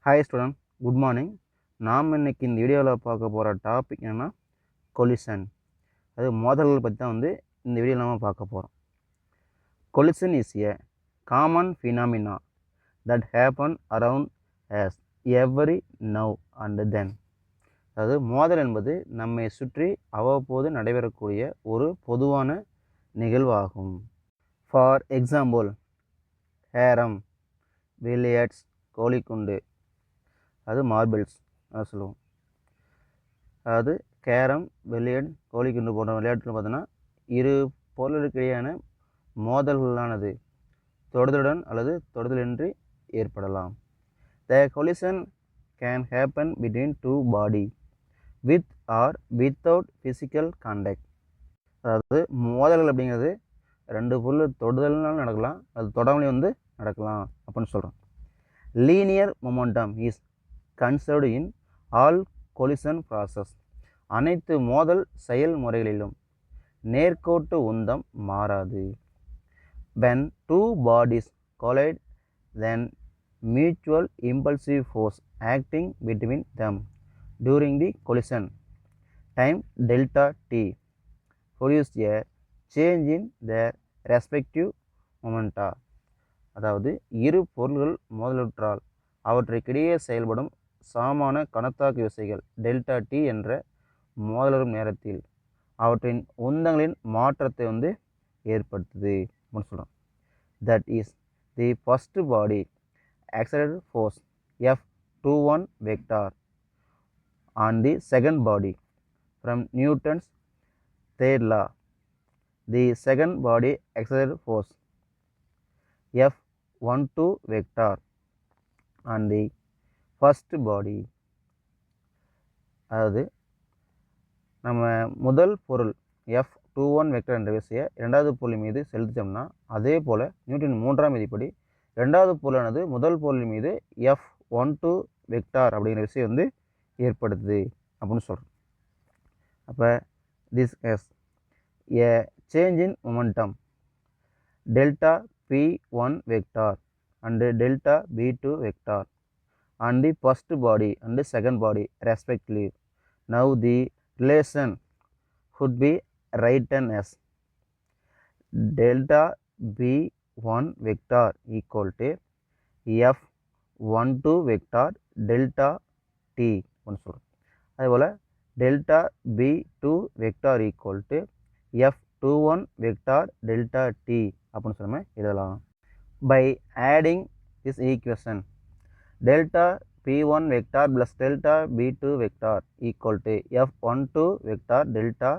Hi student, good morning. நாம் இன்னைக்கு இந்த வீடியோவில் பார்க்க போகிற டாபிக் என்னென்னா கொலிஷன். அது மோதல்கள் பற்றி தான் இந்த வீடியோவில் நம்ம பார்க்க போகிறோம். Collision is a common phenomena that happen around as every now and then. அதாவது மோதல் என்பது நம்மை சுற்றி அவ்வப்போது நடைபெறக்கூடிய ஒரு பொதுவான நிகழ்வாகும். ஃபார் எக்ஸாம்பிள், ஹேரம், பில்லியர்ட்ஸ், கோலிக்குண்டு, அது மார்பிள்ஸ் சொல்லுவோம். அதாவது கேரம், பில்லியர்ட், கோலிக்குண்டு போன்ற விளையாட்டுன்னு பார்த்தோன்னா இரு பொருளுக்கிடையான மோதல்களானது தொடுதலுடன் அல்லது தொடுதலின்றி ஏற்படலாம். The collision can happen between two body with or without physical contact. அதாவது மோதல்கள் அப்படிங்கிறது ரெண்டு பொருள் தொடுதல்னாலும் நடக்கலாம், அது தொடாமலே நடக்கலாம் அப்படின்னு சொல்கிறோம். Linear momentum is conserved in all collision process. அனைத்து மோதல் செயல்முறைகளிலும் நேர்கோட்டு உந்தம் மாறாது. when two bodies collide, then mutual impulsive force acting between them during the collision time delta t produce a change in their respective momenta. அதாவது இரு பொருள்கள் மோதலுற்றால் அவற்றுக்கிடையே செயல்படும் சமமான கணத்தாக்கு விசைகள் டெல்டா டி என்ற மோதலரும் நேரத்தில் அவற்றின் உந்தங்களின் மாற்றத்தை ஏற்படுத்துது அப்படின்னு சொல்கிறோம். That is the first body accelerated force F21 vector on the second body from Newton's third law. The second body accelerated force F12 vector on the first body. அதாவது நம்ம முதல் பொருள் F21 வெக்டர் என்ற விசையை இரண்டாவது பொருள் மீது செலுத்திட்டோம்னா அதே போல் நியூட்டன் மூன்றாம் விதிப்படி ரெண்டாவது பொருளானது முதல் பொருள் மீது F12 வெக்டார் அப்படிங்கிற விசை ஏற்படுத்துது அப்படின்னு சொல்கிறோம். அப்போ this is a change in momentum delta P1 vector and delta B2 vector on the first body and the second body respectively. Now the relation would be written as delta B1 vector equal to F12 vector delta T அப்படின்னு சொல்கிறோம். அதேபோல் delta B2 vector equal to F21 vector delta T அப்படின்னு சொல்லி எழுதலாம். By adding this equation, delta P1 vector plus delta B2 vector equal to F12 vector delta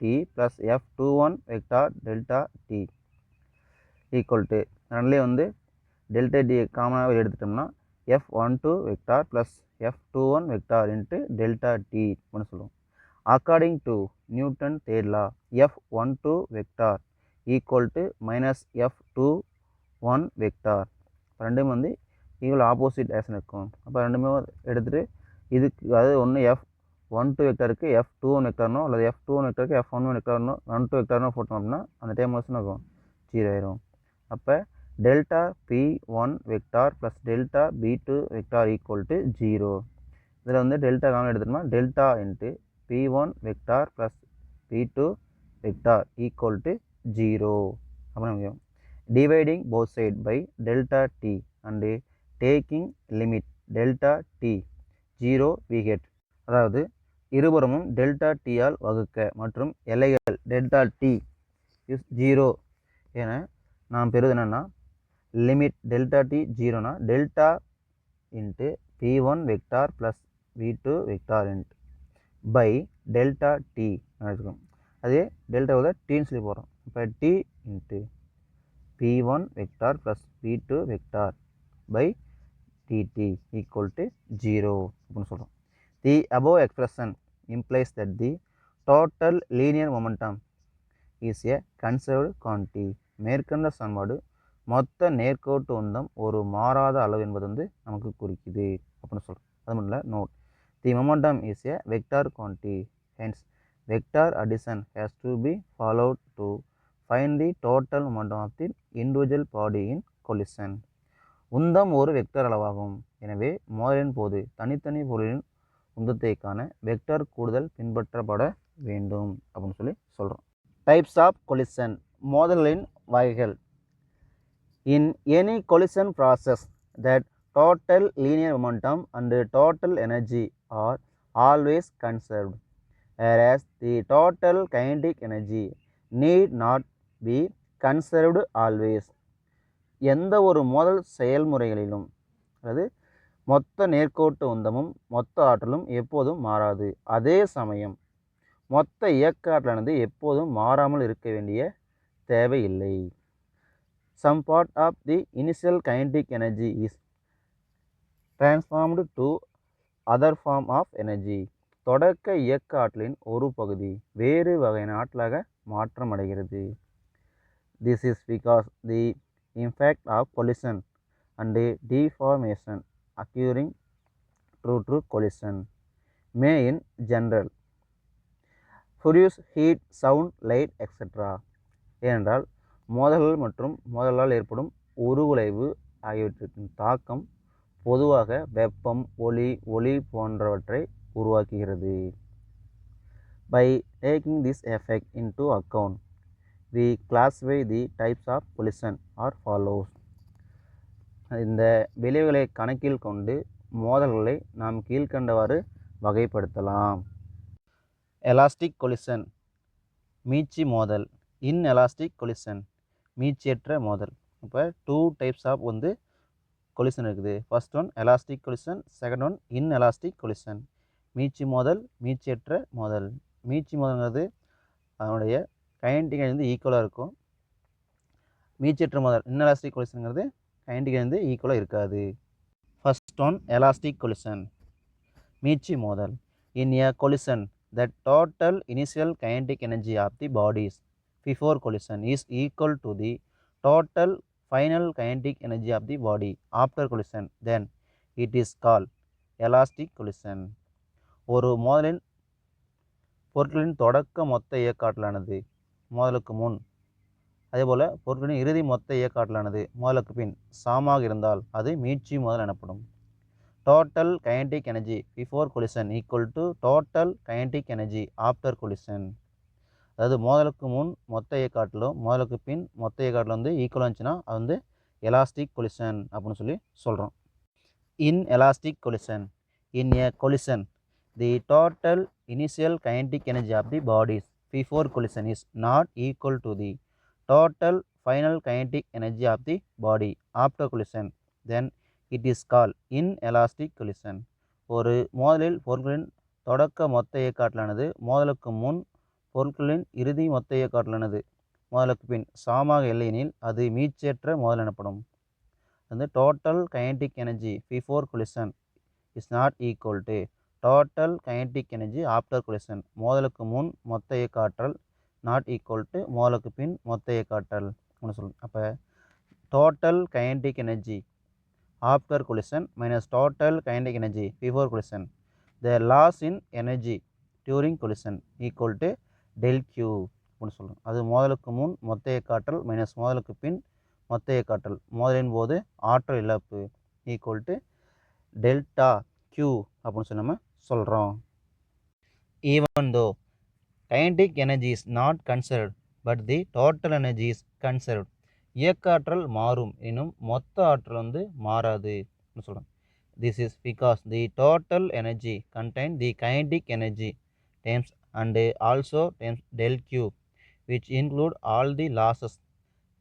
T plus F21 vector delta T equal to ரெண்டுலேயே delta T காமனாக எடுத்துட்டோம்னா F12 vector plus F21 vector into delta T அப்படின்னு சொல்லுவோம். According to Newton third law, F12 vector equal to minus F21 vector. ரெண்டுமே equal opposite action இருக்கும். அப்போ ரெண்டுமே எடுத்துகிட்டு இதுக்கு அதாவது ஒன்று F12 வெக்டருக்கு F21 வெக்டர்னோ அல்லது F21 வெக்டருக்கு F11 வெக்டர்னோ 12 வெக்டர்னோ போட்டோம் அப்படின்னா அந்த டைம் இருக்கும் 0 ஆயிரும். அப்போ delta P1 vector plus delta B2 vector equal to 0. இதில் டெல்டா காமன் எடுத்துட்டோம்னா delta into P1 vector plus P2 vector equal to 0 அப்படின்னு dividing both side by delta T and taking limit delta T 0 we get. அதாவது இருபுறமும் delta Tயால் வகுக்க மற்றும் எல்லைகள் delta T is 0 என நாம் பெறுவது என்னென்னா லிமிட் டெல்டா T 0னா delta into P1 vector plus V2 vector into by delta T நினச்சிக்கோம். அதே டெல்டா டீன்னு சொல்லி போகிறோம். இப்போ T into P1 vector plus V2 vector by dt equal to 0 அப்படின்னு சொல்கிறோம். The above expression implies that the total linear momentum is a conserved quantity. மேற்கண்ட சமன்பாடு மொத்த நேர்கோட்டு உந்தம் ஒரு மாறாத அளவு என்பது நமக்கு குறிக்குது அப்படின்னு சொல்கிறோம். அது மட்டும் இல்லை, note the momentum is a vector quantity, hence vector addition has to be followed to find the total momentum of the individual body in collision. உந்தம் ஒரு வெக்டர் அளவாகும், எனவே மோதலின் போது தனித்தனி பொருளின் உந்தத்தை காண வெக்டர் கூடுதல் பின்பற்றப்பட வேண்டும் அப்படின்னு சொல்லி சொல்கிறோம். டைப்ஸ் ஆஃப் கொலிஷன், மோதல்களின் வகைகள். In any collision process that total linear momentum and total energy are always conserved, whereas the total kinetic energy need not be conserved always. எந்த ஒரு மோதல் செயல்முறைகளிலும் அதாவது மொத்த நேர்கோட்டு உந்தமும் மொத்த ஆற்றலும் எப்போதும் மாறாது. அதே சமயம் மொத்த இயக்க ஆற்றலானது எப்போதும் மாறாமல் இருக்க வேண்டிய தேவையில்லை. Some part of the initial kinetic energy is transformed to other form of energy. தொடக்க இயக்க ஆற்றலின் ஒரு பகுதி வேறு வகையான ஆற்றலாக மாற்றமடைகிறது. This is because the impact of collision and deformation occurring through collision may in general produce heat, sound, light, etc. ஏனென்றால் மோதல்கள் மற்றும் மோதலால் ஏற்படும் உருகுலைவு ஆகியவற்றின் தாக்கம் பொதுவாக வெப்பம், ஒளி போன்றவற்றை உருவாக்குகிறது. By taking this effect into account, we classify the types of collision as follows. இந்த விளைவுகளை கணக்கில் கொண்டு மோதல்களை நாம் கீழ்கண்டவாறு வகைப்படுத்தலாம். எலாஸ்டிக் கொலிஷன், மீட்சி மோதல். இன்எலாஸ்டிக் கொலிஷன், மீட்சியற்ற மோதல். இப்போ 2 டைப்ஸ் ஆஃப் கொலிஷன் இருக்குது. First one elastic collision, second one inelastic collision. மீட்சி மோதல், மீட்சியற்ற மோதல். மீட்சி மோதல்ங்கிறது அதனுடைய கைனடிக் எனர்ஜி ஈக்குவலாக இருக்கும். மீட்சியற்ற மோதல் இன்எலாஸ்டிக் கொலிஷனுங்கிறது கைனடிக் எனர்ஜி ஈக்குவலாக இருக்காது. ஃபர்ஸ்ட் ஒன் எலாஸ்டிக் கொலிஷன், மீட்சி மோதல். இன் எ collision the total initial kinetic energy of the bodies before collision is equal to the total final kinetic energy of the body after collision, then it is called elastic collision. ஒரு மோதலின் பொருட்களின் தொடக்க மொத்த இயக்க ஆற்றலானது மோதலுக்கு முன், அதேபோல் பொருட்களின் இறுதி மொத்த இயக்க ஆற்றலானது மோதலுக்கு பின் சமமாக இருந்தால் அது மீட்சி மோதல் எனப்படும். Total kinetic energy before collision equal to total kinetic energy after collision. அதாவது மோதலுக்கு முன் மொத்த இயக்க ஆற்றலும் மோதலுக்கு பின் மொத்த இயக்க ஆற்றலும் ஈக்குவலாக இருந்துச்சுன்னா அது எலாஸ்டிக் கொலிஷன் அப்படின்னு சொல்லி சொல்கிறோம். Inelastic collision, in a collision the total initial kinetic energy of the bodies before collision is not equal to the total final kinetic energy of the body after collision, then it is called inelastic collision. ஒரு மோதலில் பொருட்களின் தொடக்க மொத்த இயக்க ஆற்றலானது மோதலுக்கு முன் பொருட்களின் இறுதி மொத்த இயக்க ஆற்றலானது மோதலுக்கு பின் சமமாக இல்லையெனில் அது மீட்சியற்ற மோதல் எனப்படும். Total kinetic energy before collision is not equal to total kinetic energy after collision. மோதலுக்கு முன் மொத்த இயக்க ஆற்றல் நாட் ஈக்குவல் டு மோதலுக்கு பின் மொத்த இயக்க ஆற்றல் அப்படின்னு சொல்லணும். அப்போ total kinetic energy after collision minus total kinetic energy before collision, the loss in energy during collision equal to del q அப்படின்னு சொல்கிறோம். அது மோதலுக்கு முன் மொத்த இயக்க ஆற்றல் மைனஸ் மோதலுக்கு பின் மொத்த இயக்க ஆற்றல், மோதலின் போது ஆற்றல் இழப்பு ஈக்குவல் டு டெல்டா q அப்படின்னு சொல்லி நம்ம சொல்கிறோம். Even though kinetic energy is not conserved but the total energy is conserved, இயக்க ஆற்றல் மாறும் எனும் மொத்த ஆற்றல் மாறாது சொல்கிறோம். This is because the total energy contain the kinetic energy terms and also terms del q, which include all the losses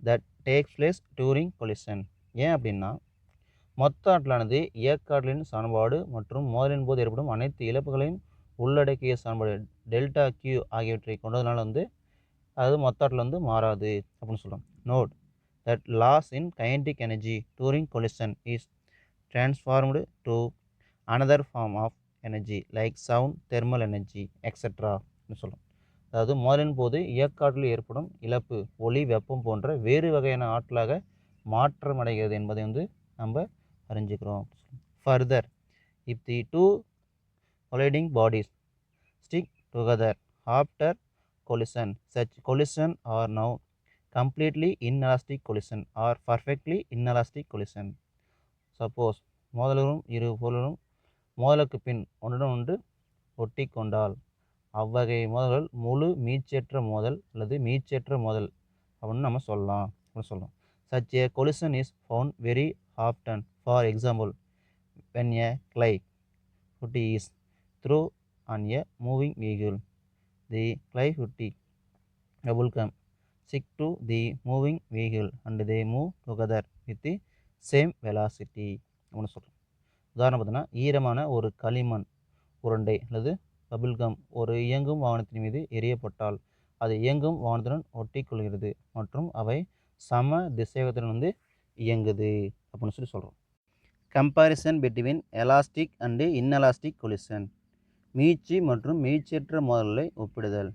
that takes place during collision. ஏன் அப்படின்னா மொத்த ஆற்றலானது இயக்க ஆற்றலின் சமன்பாடு மற்றும் மோதலின் போது ஏற்படும் அனைத்து இழப்புகளையும் உள்ளடக்கிய சமன்பாடு டெல்டா q ஆகியவற்றை கொண்டதுனால அது மொத்த ஆற்றல் மாறாது அப்படின்னு சொல்கிறோம். Note that loss in kinetic energy during collision is transformed to another form of energy like sound, thermal energy, etc. சொல்லும். அதாவது மோதலின் போது இயக்க ஆற்றலில் ஏற்படும் இழப்பு ஒளி, வெப்பம் போன்ற வேறு வகையான ஆற்றலாக மாற்றமடைகிறது என்பதை நம்ம அறிஞ்சுக்கிறோம். Further, if the two colliding bodies stick together after collision, such collision are now completely inelastic collision or perfectly inelastic collision. Suppose மோதலும் இரு பொருளும் மோதலுக்கு பின் ஒன்றுடன் ஒன்று ஒட்டி கொண்டால் அவ்வகை மோதல்கள் முழு மீச்சேற்ற மோதல் அல்லது மீச்சேற்ற மோதல் அப்படின்னு நம்ம சொல்லலாம் அப்படின்னு சொல்கிறோம். Such a collision is found very often. For example, when a clay footy is thrown on a moving vehicle, the clay footy will come stick to the moving vehicle and they move together with the same velocity அப்படின்னு சொல்கிறோம். உதாரணம் பார்த்தோன்னா, ஈரமான ஒரு களிமண் உருண்டை அல்லது bubblegum ஒரு இயங்கும் வாகனத்தின் மீது எரியப்பட்டால் அது இயங்கும் வாகனத்துடன் ஒட்டி கொள்கிறது மற்றும் அவை சம திசைவேகத்துடன் இயங்குது அப்படின்னு சொல்கிறோம். Comparison between elastic and inelastic collision. மீட்சி மற்றும் மீட்சியற்ற மோதல்களை ஒப்பிடுதல்.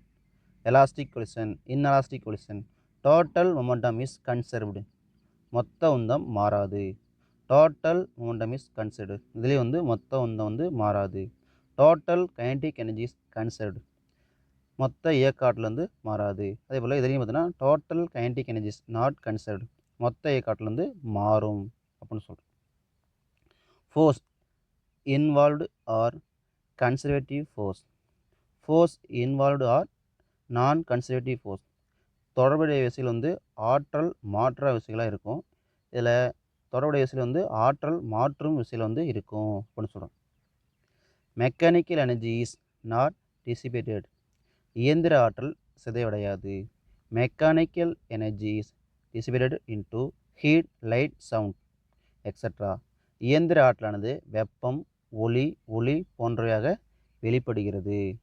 Elastic collision, inelastic collision. Total momentum is conserved. மொத்த உந்தம் மாறாது. Total momentum is conserved. இதுலேயே மொத்த உந்தம் மாறாது. Total kinetic energy is conserved. மொத்த இயக்க ஆற்றல் மாறாது. அதே போல் இதுலேயும் பார்த்தீங்கன்னா total kinetic energy is not conserved. மொத்த இயக்க ஆற்றல் மாறும் அப்படின்னு சொல்கிறோம். Force involved are conservative force. Force involved are non conservative force. தொடர்புடைய விசைகள் ஆற்றல் மாற்றா விசைகளாக இருக்கும். இதில் தொடர்புடைய விசையில் ஆற்றல் மாற்றும் விசையில் இருக்கும் அப்படின்னு சொல்கிறோம். Mechanical energy is not dissipated. இயந்திர ஆற்றல் சிதைவடையாது. Mechanical energy is dissipated into heat, light, sound extra. இயந்திர ஆற்றலானது வெப்பம், ஒளி போன்றவையாக வெளிப்படுகிறது.